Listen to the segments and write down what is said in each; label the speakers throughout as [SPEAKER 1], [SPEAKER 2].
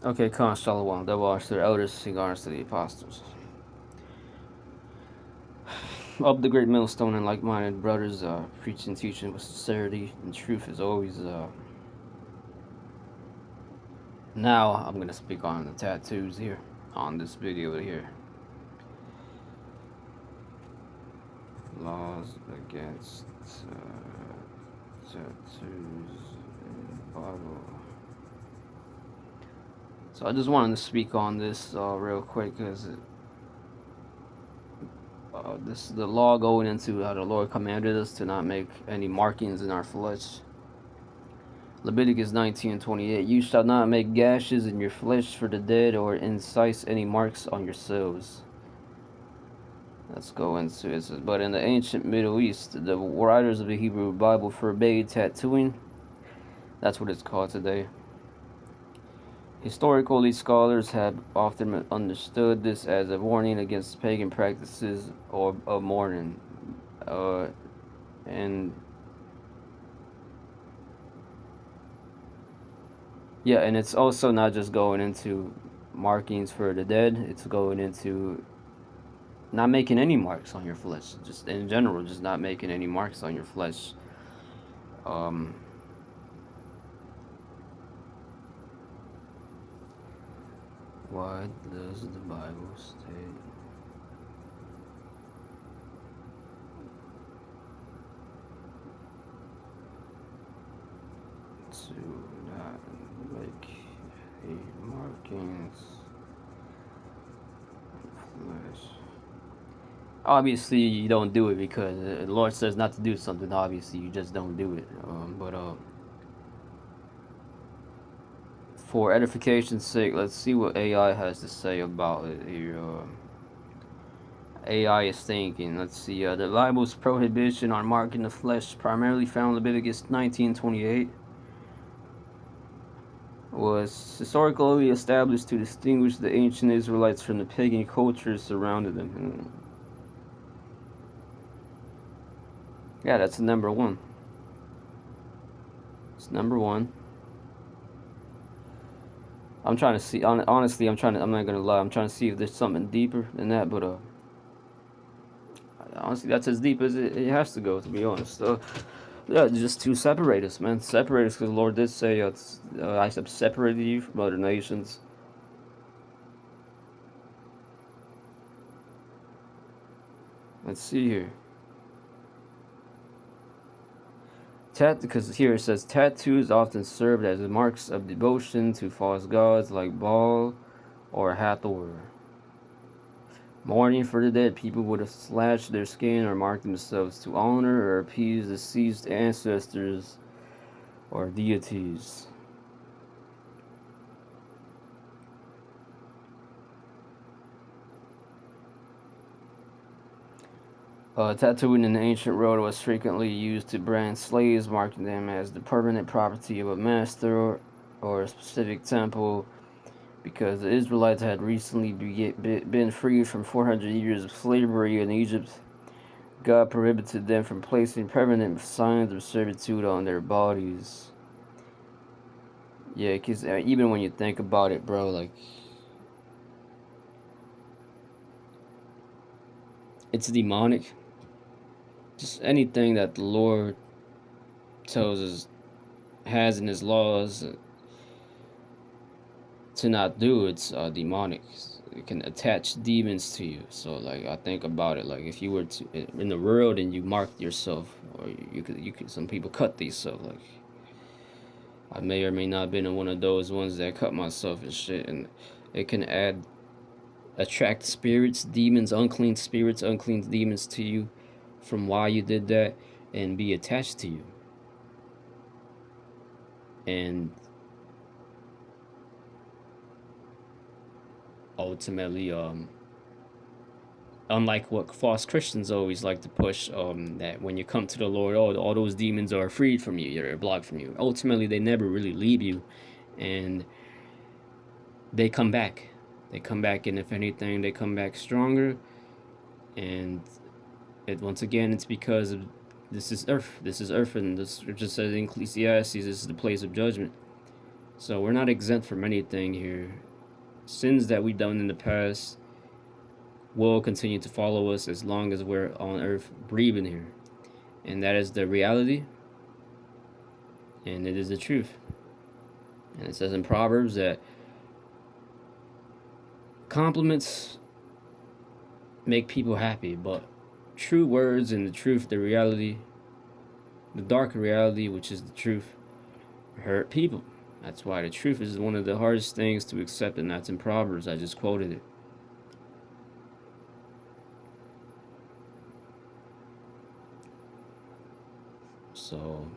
[SPEAKER 1] Okay, Khan Shalom. Double honors to the elders, cigars to the apostles. Up the great millstone and like-minded brothers, preaching, teaching with sincerity and truth as always. Now I'm gonna speak on the tattoos here, on this video here. Laws against tattoos in the Bible. So I just wanted to speak on this real quick because this is the law going into how the Lord commanded us to not make any markings in our flesh. Leviticus 19:28. You shall not make gashes in your flesh for the dead or incise any marks on yourselves. Let's go into it. But in the ancient Middle East, the writers of the Hebrew Bible forbade tattooing. That's what it's called today. Historically, scholars have often understood this as a warning against pagan practices or of mourning. Uh, and yeah, and it's also not just going into markings for the dead, it's going into not making any marks on your flesh. Just in general, just not making any marks on your flesh. Um, what does the Bible state? To not make any markings on flesh. Obviously, you don't do it because the Lord says not to do something. Obviously, you just don't do it. But for edification's sake, let's see what AI has to say about it here. AI is thinking. Let's see. The Bible's prohibition on marking the flesh, primarily found in Leviticus 19:28, was historically established to distinguish the ancient Israelites from the pagan cultures surrounding them. Yeah, that's number one. It's number one. I'm trying to see. Honestly, I'm not gonna lie. I'm trying to see if there's something deeper than that. But honestly, that's as deep as it has to go. To be honest. Yeah, just to separate us, man. Separate us, because the Lord did say, "I have separated you from other nations." Let's see here. Because here it says tattoos often served as marks of devotion to false gods like Baal or Hathor. Mourning for the dead, people would have slashed their skin or marked themselves to honor or appease deceased ancestors or deities. Tattooing in the ancient world was frequently used to brand slaves, marking them as the permanent property of a master or a specific temple. Because the Israelites had recently been freed from 400 years of slavery in Egypt, God prohibited them from placing permanent signs of servitude on their bodies. Yeah, because even when you think about it, bro, like, it's demonic. Just anything that the Lord tells us, has in His laws to not do, it's demonic. It can attach demons to you. So, like, I think about it, like, if you were to in the world and you marked yourself, or you could, some people cut themselves. Like, I may or may not have been in one of those ones that cut myself and shit, and it can attract spirits, demons, unclean demons to you from why you did that, and be attached to you. And ultimately, unlike what false Christians always like to push, that when you come to the Lord, all those demons are freed from you, they're blocked from you. Ultimately, they never really leave you, and they come back. They come back, and if anything, they come back stronger. And once again, it's because of this is earth. This is earth, and the scripture says in Ecclesiastes, this is the place of judgment. So we're not exempt from anything here. Sins that we've done in the past will continue to follow us as long as we're on earth breathing here. And that is the reality, and it is the truth. And it says in Proverbs that compliments make people happy, but true words and the truth, the reality, the dark reality, which is the truth, hurt people. That's why the truth is one of the hardest things to accept, and that's in Proverbs. I just quoted it. So,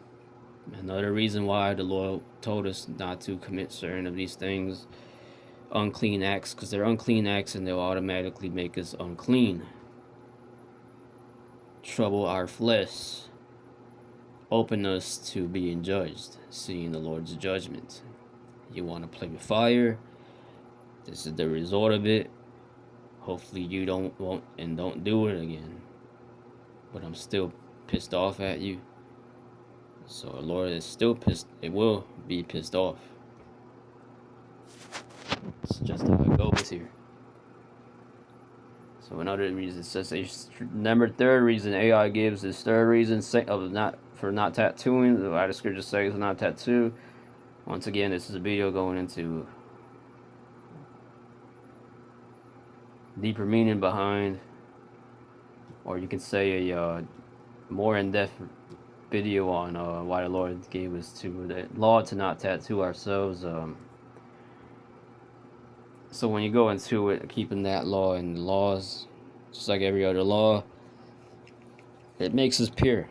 [SPEAKER 1] another reason why the Lord told us not to commit certain of these things, unclean acts, because they're unclean acts and they'll automatically make us unclean. Trouble our flesh, open us to being judged, seeing the Lord's judgment. You want to play with fire, this is the result of it. Hopefully you don't do it again. But I'm still pissed off at you. So the Lord is still pissed. It will be pissed off. It's just how it goes here. So another reason, it says number third reason AI gives is third reason of not tattooing. The writer scripture says not tattoo. Once again, this is a video going into deeper meaning behind, or you can say a more in-depth video on why the Lord gave us to the law to not tattoo ourselves. So when you go into it, keeping that law and the laws, just like every other law, it makes us pure. It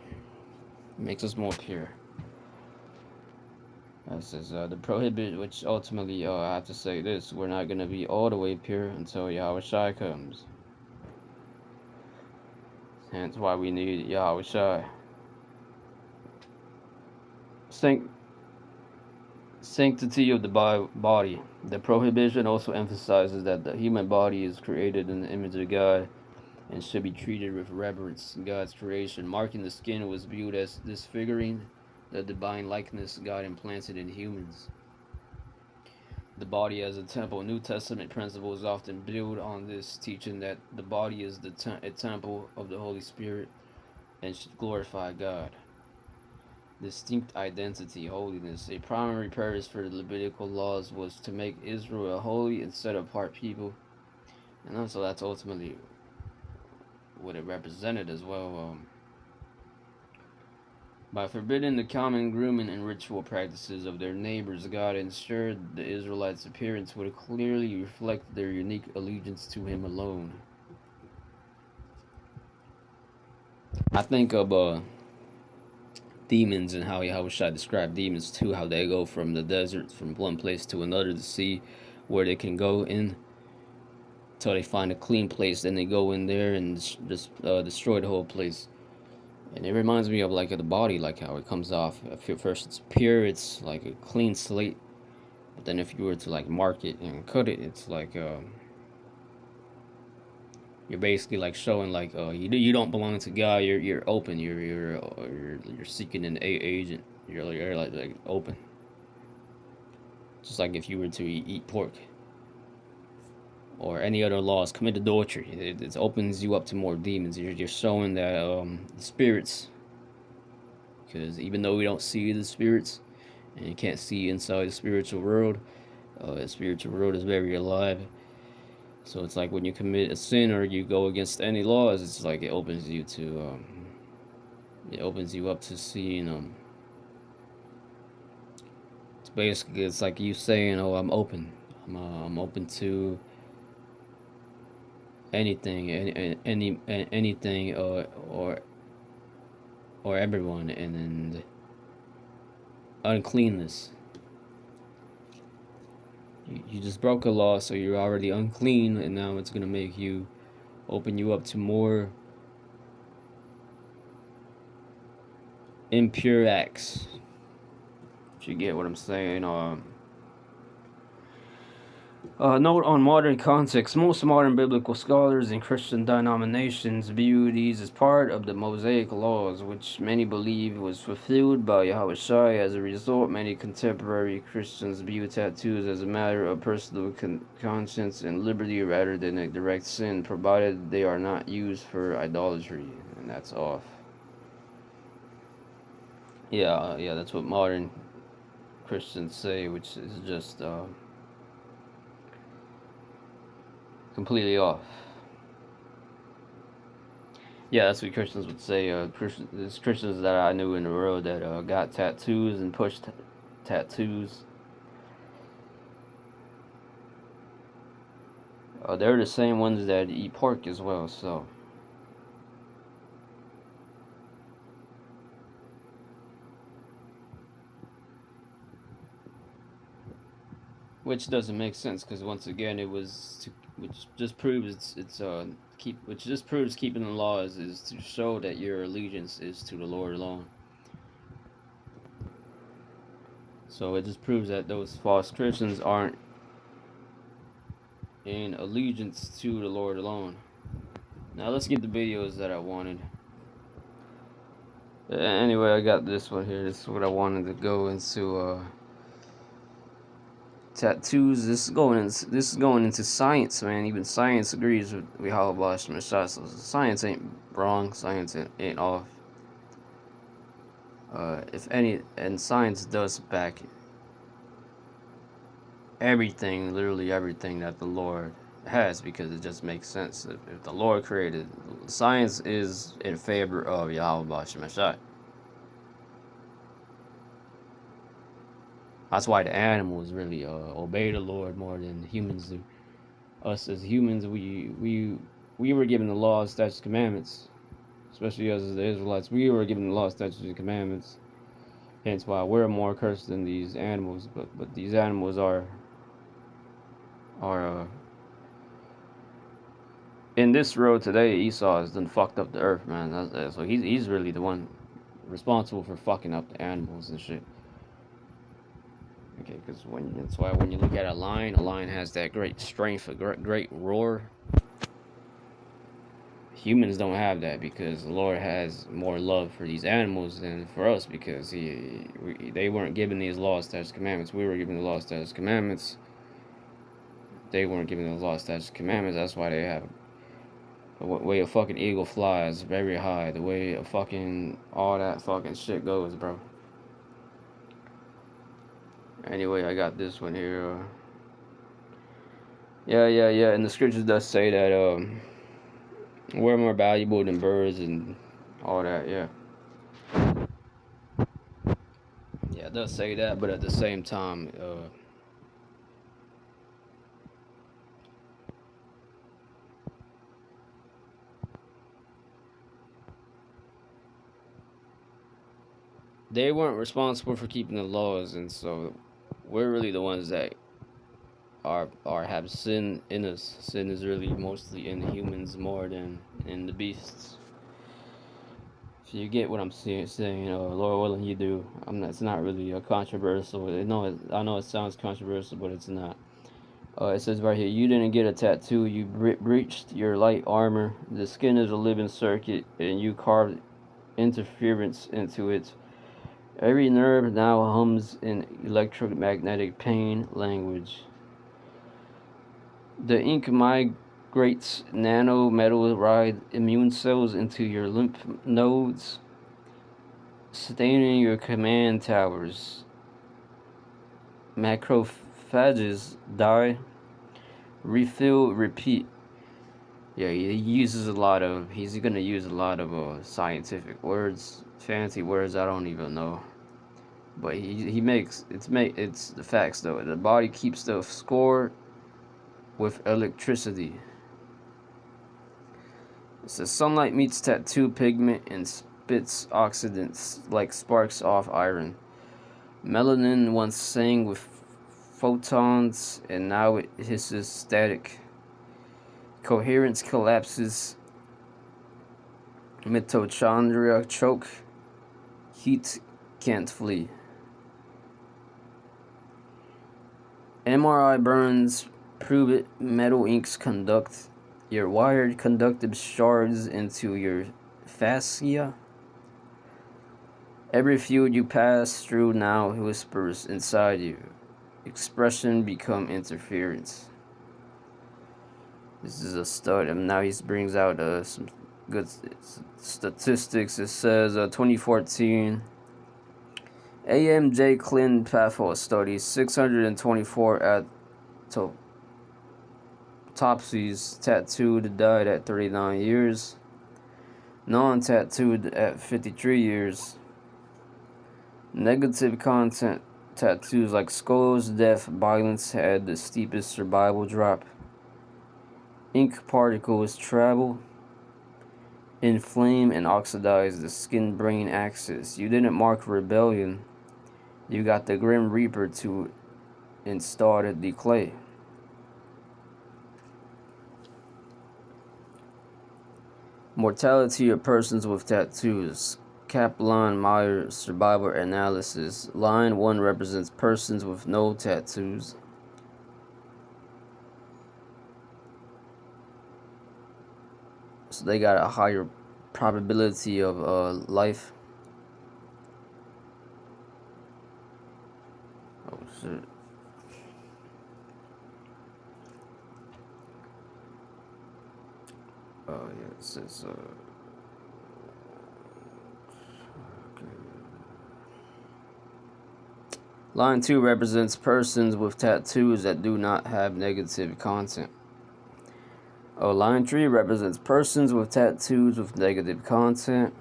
[SPEAKER 1] makes us more pure. This is the prohibit, which ultimately, I have to say this: we're not gonna be all the way pure until Yahweh Shai comes. Hence why we need Yahweh Shai. Sanctity of the body. The prohibition also emphasizes that the human body is created in the image of God and should be treated with reverence. God's creation, marking the skin, was viewed as disfiguring the divine likeness God implanted in humans. The body as a temple. New Testament principles often build on this, teaching that the body is a temple of the Holy Spirit and should glorify God. Distinct identity, holiness. A primary purpose for the Levitical laws was to make Israel a holy and set apart people. And also, that's ultimately what it represented as well. By forbidding the common grooming and ritual practices of their neighbors, God ensured the Israelites' appearance would clearly reflect their unique allegiance to Him alone. I think of demons and how should I describe demons too? How they go from the desert, from one place to another to see where they can go in until they find a clean place. Then they go in there and just destroy the whole place. And it reminds me of like the body, like how it comes off. At first it's pure, it's like a clean slate. But then if you were to like mark it and cut it, it's like you're basically like showing like you don't belong to God. You're open. You're seeking an agent. You're like open. Just like if you were to eat pork or any other laws, commit adultery. It opens you up to more demons. You're showing that the spirits, because even though we don't see the spirits and you can't see inside the spiritual world is very alive. So it's like when you commit a sin or you go against any laws, it's like it opens you to it opens you up to seeing it's basically, it's like you saying, oh, I'm open. I'm open to anything, anything, or everyone, and uncleanness. You just broke a law, so you're already unclean, and now it's gonna make you open you up to more impure acts. If you get what I'm saying, Note on modern context. Most modern biblical scholars and Christian denominations view these as part of the Mosaic laws, which many believe was fulfilled by Yahushua. As a result, many contemporary Christians view tattoos as a matter of personal conscience and liberty rather than a direct sin, provided they are not used for idolatry. And that's off. Yeah, that's what modern Christians say, which is just completely off. Yeah, that's what Christians would say. There's Christians that I knew in the world that got tattoos and pushed tattoos. They're the same ones that eat pork as well. So, which doesn't make sense because once again, which just proves which just proves keeping the laws is to show that your allegiance is to the Lord alone. So it just proves that those false Christians aren't in allegiance to the Lord alone. Now let's get the videos that I wanted. Anyway, I got this one here. This is what I wanted to go into. Tattoos. This is going into science, man. Even science agrees with how about Mashai. So science ain't wrong. Science ain't off. If any, and science does back everything, literally everything that the Lord has, because it just makes sense. If the Lord created, science is in favor of Yahweh Mashai. That's why the animals really obey the Lord more than humans do. Us as humans, we were given the laws, statutes, commandments, especially us as the Israelites. We were given the laws, statutes, and commandments. Hence why we're more cursed than these animals. But these animals are in this road today. Esau has done fucked up the earth, man. So he's really the one responsible for fucking up the animals and shit. Okay, because that's why when you look at a lion has that great strength, a great roar. Humans don't have that because the Lord has more love for these animals than for us because they weren't given these laws, statutes, commandments. We were given the laws, statutes, commandments. They weren't given the laws, statutes, commandments. That's why they have the way a fucking eagle flies very high. The way a fucking all that fucking shit goes, bro. Anyway, I got this one here. Yeah. And the scriptures does say that we're more valuable than birds and all that. Yeah. Yeah, it does say that, but at the same time, they weren't responsible for keeping the laws, and so we're really the ones that are have sin in us. Sin is really mostly in humans more than in the beasts. So you get what I'm saying, Lord willing, you do. I'm not. It's not really a controversial. I know it sounds controversial, but it's not. It says right here, you didn't get a tattoo. You breached your light armor. The skin is a living circuit, and you carved interference into it. Every nerve now hums in electromagnetic pain language. The ink migrates nano-metal-ride immune cells into your lymph nodes, staining your command towers. Macrophages die. Refill, repeat. Yeah, he's gonna use a lot of scientific words, fancy words I don't even know. But he makes it's the facts though. The body keeps the score with electricity. It says sunlight meets tattoo pigment and spits oxidants like sparks off iron. Melanin once sang with photons and now it hisses static. Coherence collapses. Mitochondria choke. Heat can't flee. MRI burns Prove it. Metal inks conduct your wired conductive shards into your fascia. Every field you pass through now whispers inside you. Expression become interference. This is a study. Now he brings out some good statistics. It says 2014 AMJ Clin Pathol study 624 autopsies tattooed died at 39 years. Non-tattooed at 53 years. Negative content tattoos like skulls, death, violence had the steepest survival drop. Ink particles travel, inflame, and oxidize the skin-brain axis. You didn't mark rebellion. You got the Grim Reaper to install the clay. Mortality of persons with tattoos. Kaplan-Meier survival analysis. Line 1 represents persons with no tattoos. So they got a higher probability of life. Oh shit. Oh yeah, it says okay. Line 2 represents persons with tattoos that do not have negative content. Oh, line 3 represents persons with tattoos with negative content.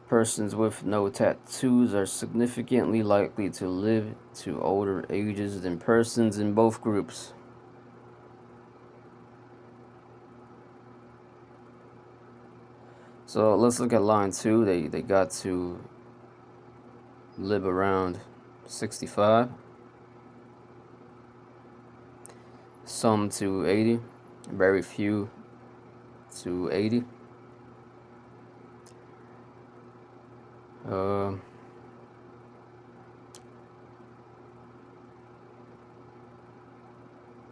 [SPEAKER 1] Persons with no tattoos are significantly likely to live to older ages than persons in both groups. So let's look at line 2. They got to live around 65. Some to 80. Very few to 80.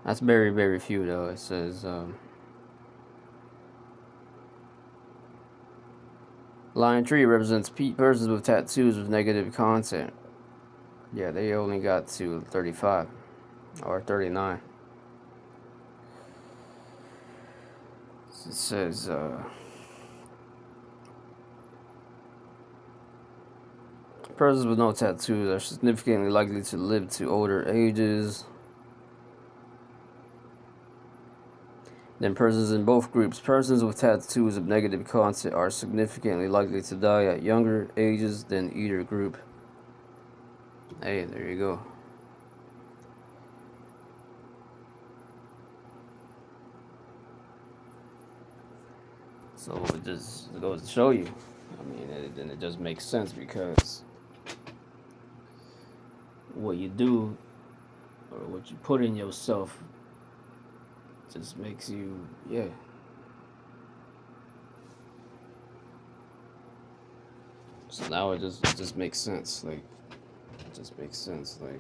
[SPEAKER 1] That's very, very few though. It says line 3 represents persons with tattoos with negative content. Yeah, they only got to 35 or 39. It says persons with no tattoos are significantly likely to live to older ages than persons in both groups. Persons with tattoos of negative content are significantly likely to die at younger ages than either group. Hey, there you go. So it just goes to show you. I mean, it just makes sense because what you do or what you put in yourself just makes you, yeah. So now it just makes sense. Like, it just makes sense. Like,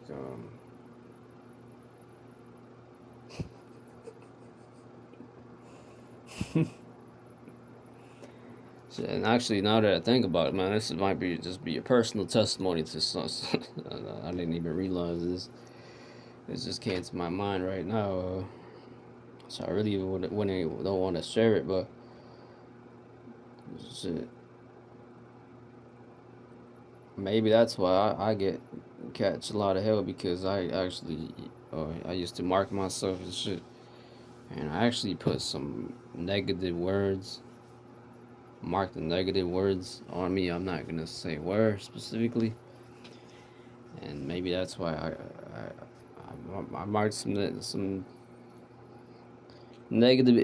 [SPEAKER 1] and actually, now that I think about it, man, this might be just be a personal testimony to some. I didn't even realize this. It just came to my mind right now. So I really don't want to share it, but shit. Maybe that's why I catch a lot of hell because I actually I used to mark myself and shit, and I actually put some negative words, mark the negative words on me. I'm not gonna say where specifically, and maybe that's why I marked some negative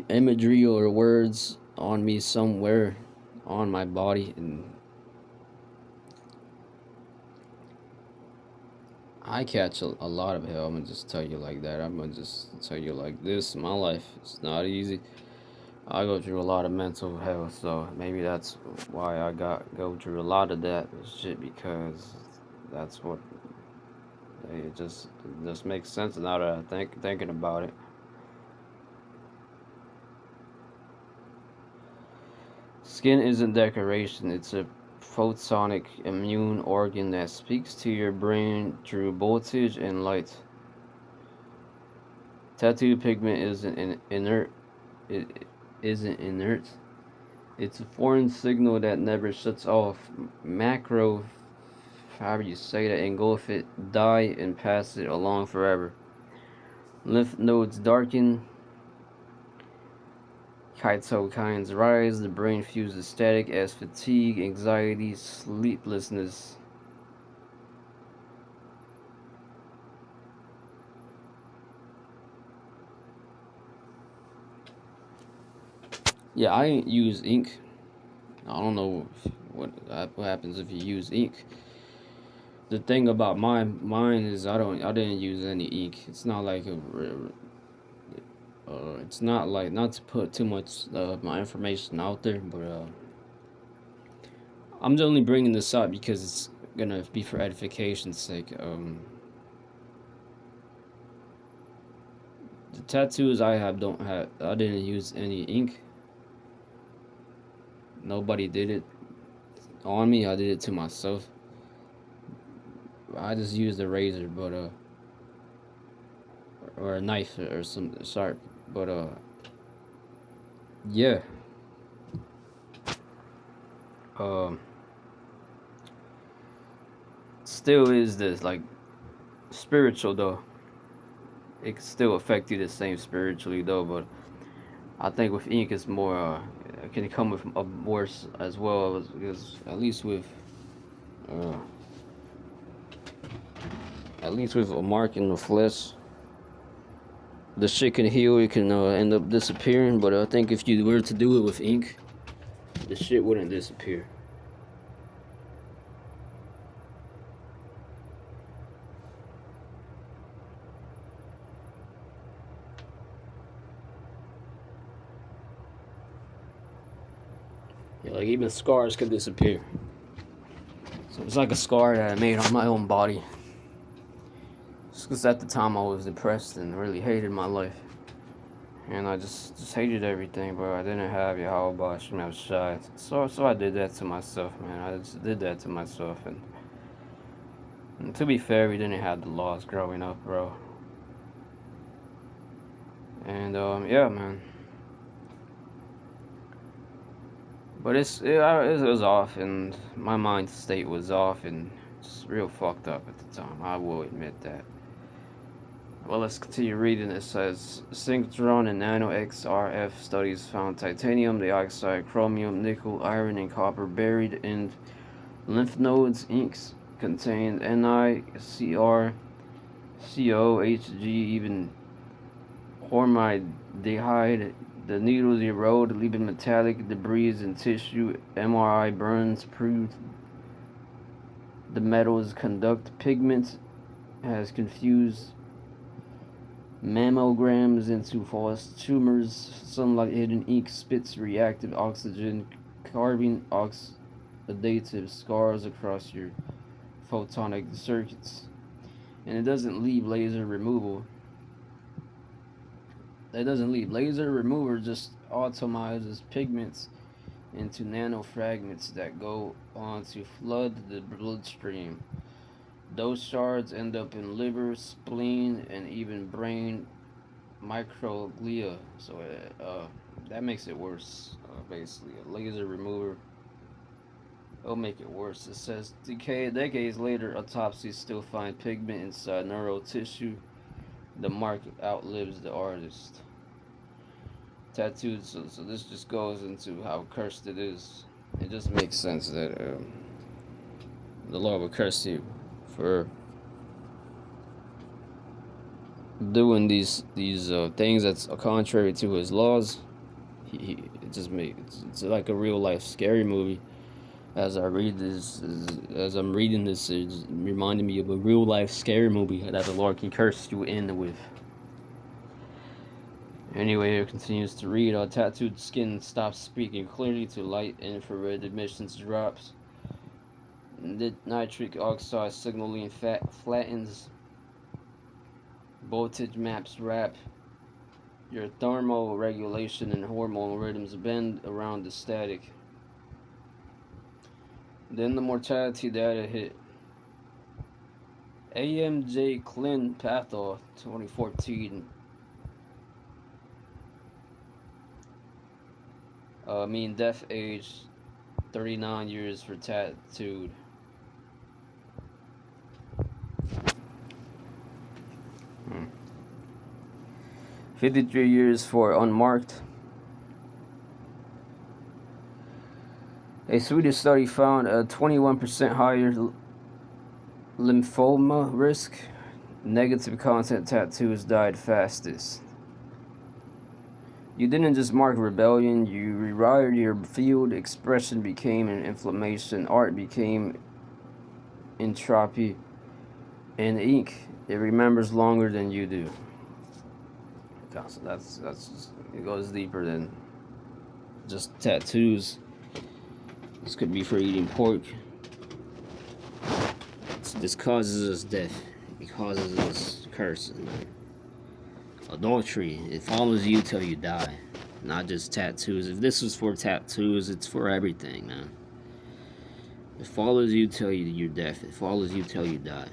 [SPEAKER 1] imagery or words on me somewhere on my body, and I catch a lot of hell. I'm gonna just tell you like that. I'm gonna just tell you like this. My life is not easy. I go through a lot of mental hell, so maybe that's why I go through a lot of that shit because that's what It just makes sense now that I thinking about it. Skin isn't decoration, it's a photonic immune organ that speaks to your brain through voltage and light. Tattoo pigment inert. It isn't inert. It's a foreign signal that never shuts off. Macro, however you say that, engulf it, die, and pass it along forever. Lymph nodes darken, cytokines rise, the brain fuses static as fatigue, anxiety, sleeplessness. Yeah, I ain't use ink. I don't know what happens if you use ink. The thing about mine is I didn't use any ink. It's not like it's not like, not to put too much my information out there, but I'm only bringing this up because it's gonna be for edification's sake. The tattoos I have don't have. I didn't use any ink. Nobody did it on me. I did it to myself. I just used a razor, but or a knife or some sharp. But yeah. Um, still is this like spiritual though. It can still affect you the same spiritually though, but I think with ink it's more. It can come with a worse as well because uh, at least with a mark in the flesh, the shit can heal. It can end up disappearing. But I think if you were to do it with ink, the shit wouldn't disappear. Yeah, like even scars could disappear. So it's like a scar that I made on my own body. Just because at the time I was depressed and really hated my life. And I just hated everything, bro. I didn't have Yahweh Hashem Shai. So I did that to myself, man. I just did that to myself. And to be fair, we didn't have the laws growing up, bro. And yeah, man. But it was off, and my mind state was off, and just real fucked up at the time. I will admit that. Well, let's continue reading. It says synchrotron and nano XRF studies found titanium dioxide, chromium, nickel, iron, and copper buried in lymph nodes. Inks contained Ni, Cr, Co, Hg, even formaldehyde. The needles erode, leaving metallic debris in tissue. MRI burns proved the metals conduct pigments has confused mammograms into false tumors. Sunlight hidden ink spits reactive oxygen, carbon oxidative scars across your photonic circuits. And it doesn't leave laser removal. That doesn't leave laser remover, just atomizes pigments into nano fragments that go on to flood the bloodstream. Those shards end up in liver, spleen, and even brain microglia. So that makes it worse. Basically, a laser remover will make it worse. It says decades later, autopsies still find pigment inside neural tissue. The mark outlives the artist. Tattooed. So this just goes into how cursed it is. It just makes sense that the Lord would curse you for doing these things that's contrary to His laws. It just makes it's like a real life scary movie. As I read this, as I'm reading this, it's reminding me of a real life scary movie that the Lord can curse you in with. Anyway, it continues to read. Tattooed skin stops speaking clearly to light. Infrared emissions drops. Nitric oxide signaling flattens. voltage maps wrap your thermal regulation and hormone rhythms bend around the static. Then the mortality data hit. AMJ Clin Patho, 2014. Mean death age 39 years for tattooed. 53 years for unmarked. A Swedish study found a 21% higher lymphoma risk. Negative content tattoos died fastest. You didn't just mark rebellion, you rewired your field. Expression became an inflammation, art became entropy, and ink, it remembers longer than you do. So that's just, it goes deeper than just tattoos. This could be for eating pork. This causes us death. It causes us curse. Adultery, it follows you till you die. Not just tattoos. If this was for tattoos, it's for everything, man. It follows you till you're deaf. It follows you till you die.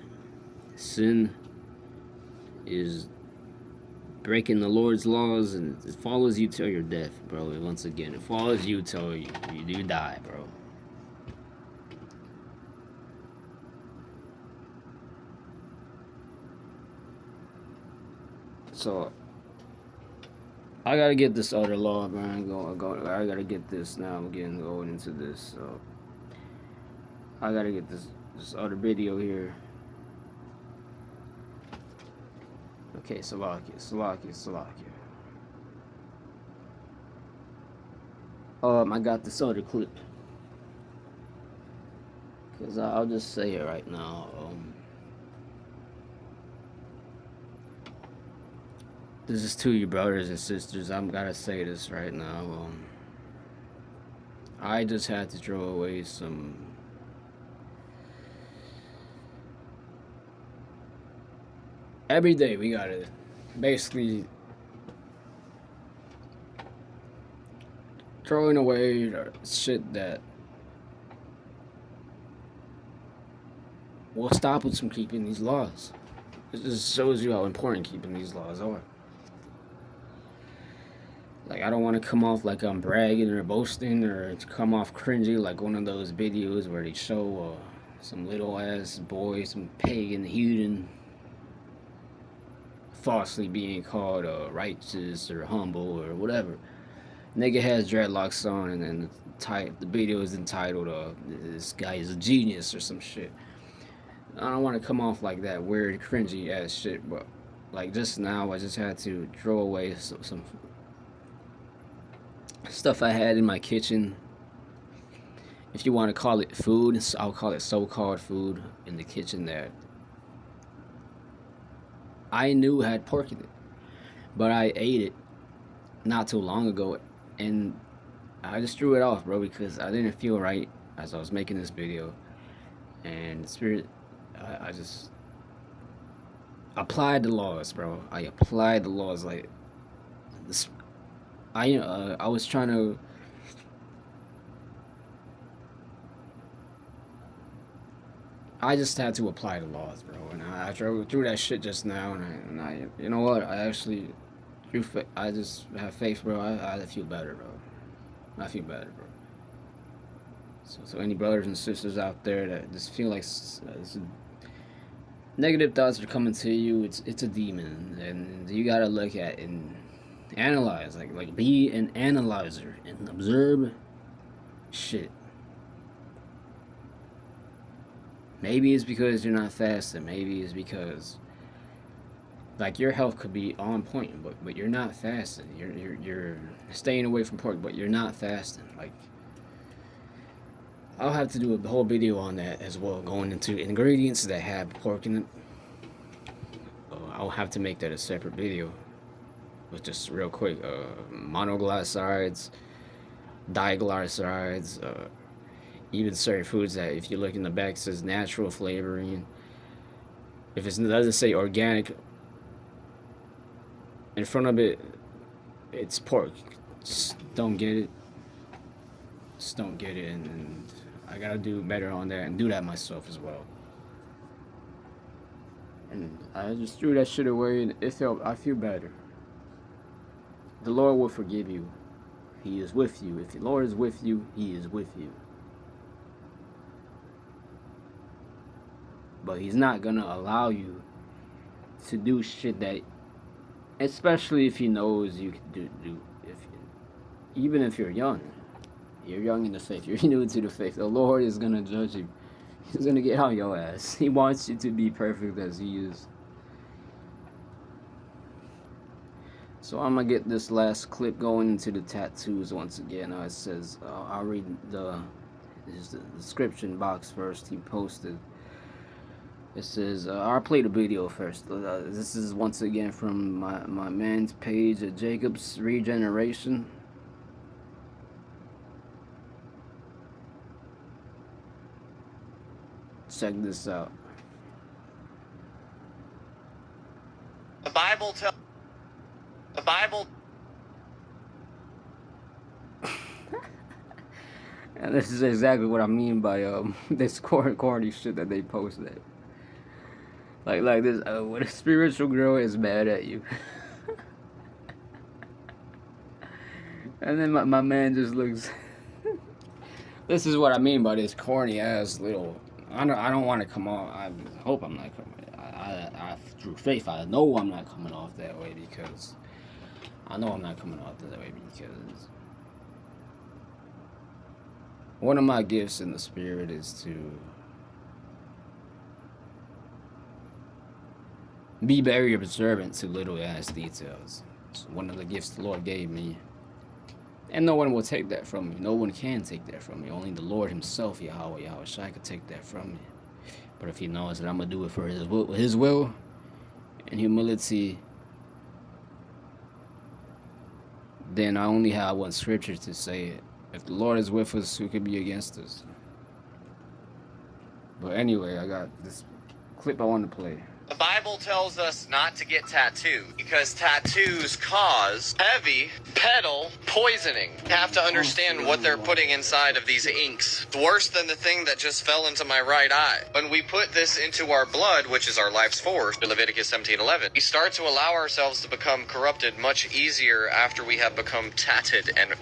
[SPEAKER 1] Sin is breaking the Lord's laws, and it follows you till you're deaf, bro. Once again, it follows you till you do die, bro. So I gotta get this other law, man. I gotta get this now. I'm going into this. So I gotta get this other video here. Okay, Salakia. I got this other clip. Cause I'll just say it right now. This is to you brothers and sisters. I'm gotta say this right now. I just had to throw away some every day we gotta basically throwing away shit that will stop us from keeping these laws. It just shows you how important keeping these laws are. Like, I don't want to come off like I'm bragging or boasting or to come off cringy like one of those videos where they show some little ass boy, some pagan heathen, falsely being called righteous or humble or whatever. Nigga has dreadlocks on, and then the video is entitled "This guy is a genius" or some shit. I don't want to come off like that weird, cringy ass shit, but like just now, I just had to throw away some stuff I had in my kitchen. If you want to call it food, I'll call it so-called food in the kitchen that I knew had pork in it, but I ate it not too long ago, and I just threw it off, bro, because I didn't feel right as I was making this video, and Spirit, I just applied the laws, bro. I applied the laws like this. I was trying to. I just had to apply the laws, bro, and I drove through that shit just now, and I you know what? I actually, I just have faith, bro. I feel better, bro. I feel better, bro. So any brothers and sisters out there that just feel like negative thoughts are coming to you, it's a demon, and you gotta look at and analyze, like be an analyzer and observe shit. Maybe it's because you're not fasting. Maybe it's because like your health could be on point, but you're not fasting. You're staying away from pork, but you're not fasting. Like, I'll have to do a whole video on that as well, going into ingredients that have pork in it. I'll have to make that a separate video. But just real quick, monoglycerides, diglycerides, even certain foods that if you look in the back it says natural flavoring. If it doesn't say organic,
[SPEAKER 2] in front of it, it's pork. Just don't get it. Just don't get it, and I gotta do better on that and do that myself as well. And I just threw that shit away, and I feel better. The Lord will forgive you. He is with you. If the Lord is with you, He is with you. But He's not gonna allow you to do shit that, especially if He knows you can do. Even if you're young in the faith, you're new to the faith. The Lord is gonna judge you. He's gonna get on your ass. He wants you to be perfect as He is. So I'm gonna get this last clip going into the tattoos once again. It says, I'll read the description box first. He posted. It says, I'll play the video first. This is once again from my man's page at Jacob's Regeneration. Check this out.
[SPEAKER 3] The Bible.
[SPEAKER 2] And this is exactly what I mean by this corny shit that they posted. Like this, when a spiritual girl is mad at you. And then my man just looks. This is what I mean by this corny ass little. I don't want to come off. I hope I'm not coming. I through faith, I know I'm not coming off that way because one of my gifts in the spirit is to be very observant to little ass details. It's one of the gifts the Lord gave me. And no one will take that from me. No one can take that from me. Only the Lord Himself, Yahweh Shai, could take that from me. But if He knows that I'm going to do it for His will and humility, then I only have one scripture to say it. If the Lord is with us, who could be against us? But anyway, I got this clip I want to play.
[SPEAKER 3] The Bible tells us not to get tattooed because tattoos cause heavy metal poisoning. You have to understand what they're putting inside of these inks. It's worse than the thing that just fell into my right eye. When we put this into our blood, which is our life's force, Leviticus 17:11, we start to allow ourselves to become corrupted much easier after we have become tatted. And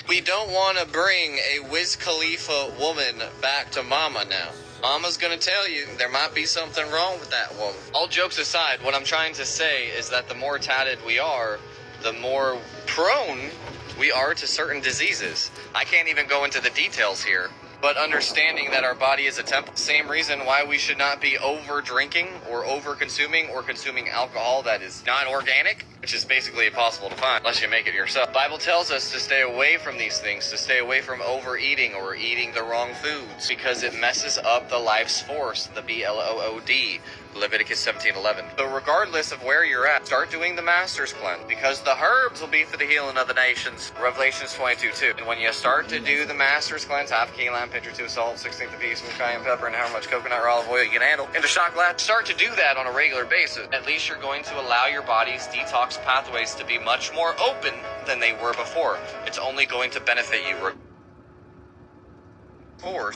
[SPEAKER 3] we don't want to bring a Wiz Khalifa woman back to mama now. Mama's gonna tell you there might be something wrong with that woman. All jokes aside, what I'm trying to say is that the more tatted we are, the more prone we are to certain diseases. I can't even go into the details here, but understanding that our body is a temple, same reason why we should not be over drinking or over consuming or consuming alcohol that is not organic, which is basically impossible to find unless you make it yourself. The Bible tells us to stay away from these things, to stay away from overeating or eating the wrong foods because it messes up the life's force, the BLOOD. Leviticus 17:11. So regardless of where you're at, start doing the Master's Cleanse because the herbs will be for the healing of the nations. Revelations 22:2. And when you start to do the Master's Cleanse, half a key lime, pinch or two of salt, 1/16 of piece, some cayenne pepper, and however much coconut or olive oil you can handle, into shot glass. Start to do that on a regular basis. At least you're going to allow your body's detox pathways to be much more open than they were before. It's only going to benefit you.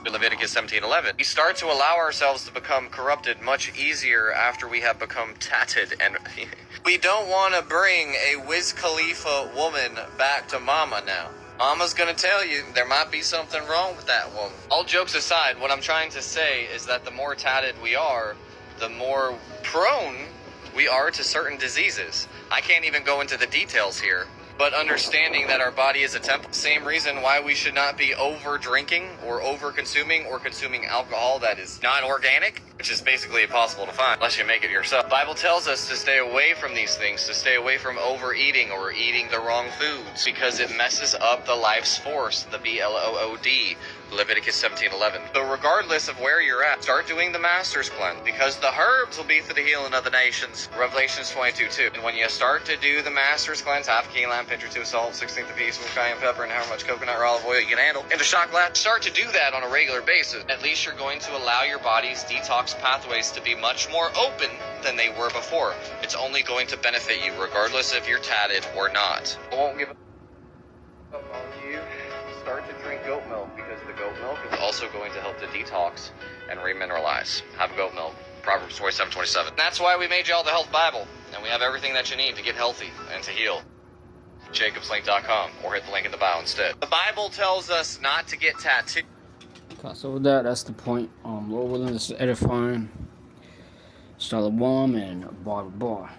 [SPEAKER 3] Leviticus 17:11. We start to allow ourselves to become corrupted much easier after we have become tatted. And we don't want to bring a Wiz Khalifa woman back to mama now. Mama's gonna tell you there might be something wrong with that woman. All jokes aside, what I'm trying to say is that the more tatted we are, the more prone we are to certain diseases. I can't even go into the details here. But understanding that our body is a temple, same reason why we should not be over drinking or over consuming or consuming alcohol that is not organic, which is basically impossible to find unless you make it yourself. The Bible tells us to stay away from these things, to stay away from overeating or eating the wrong foods because it messes up the life's force, the BLOOD. Leviticus 17:11. So regardless of where you're at, start doing the Master's Cleanse, because the herbs will be for the healing of the nations. Revelations 22:2. And when you start to do the Master's Cleanse, half key lime, pinch or two of salt, 1/16 of piece with cayenne pepper, and however much coconut or olive oil you can handle, into shot glass, start to do that on a regular basis. At least you're going to allow your body's detox pathways to be much more open than they were before. It's only going to benefit you, regardless if you're tatted or not. I won't give up on you. Start to drink goat milk, because the goat milk is also going to help to detox and remineralize. Have goat milk. Proverbs 27:27. That's why we made y'all the Health Bible, and we have everything that you need to get healthy and to heal. JacobsLink.com, or hit the link in the bio instead. The Bible tells us not to get tattooed.
[SPEAKER 2] Okay, so with that, that's the point. Lord willing, this is edifying. Shalom and bar.